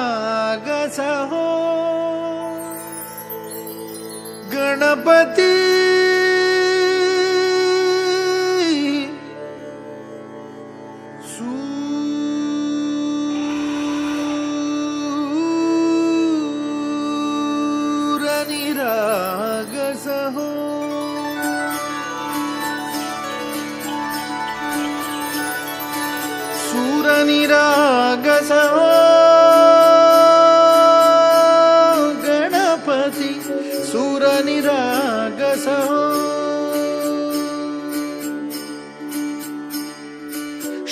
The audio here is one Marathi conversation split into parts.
सूरनिरागस हो गणपती सूरनिरागस हो सूरनिरागस हो गणपती सूरनिरागस हो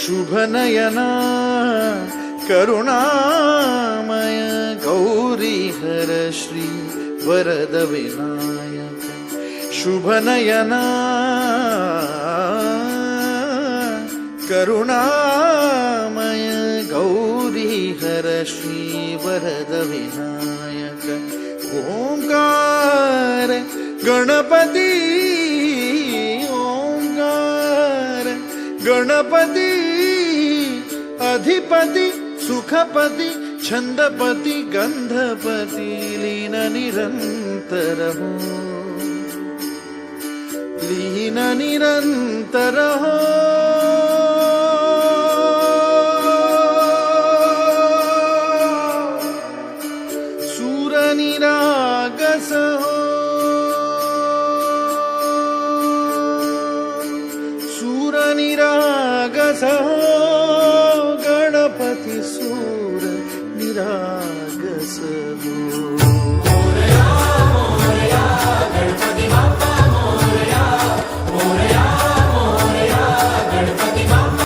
शुभनयना करुणामय गौरी हर श्री वरद विनायक शुभनयना करुणामय गौरी हर श्री वरद विनायक ओंकार गणपती ओंकार गणपती अधिपति सुखपति छंदपति गंधपति लीन निरंतर हो लीन निरंतर हो सूरनिरागस हो सूरनिरागस हो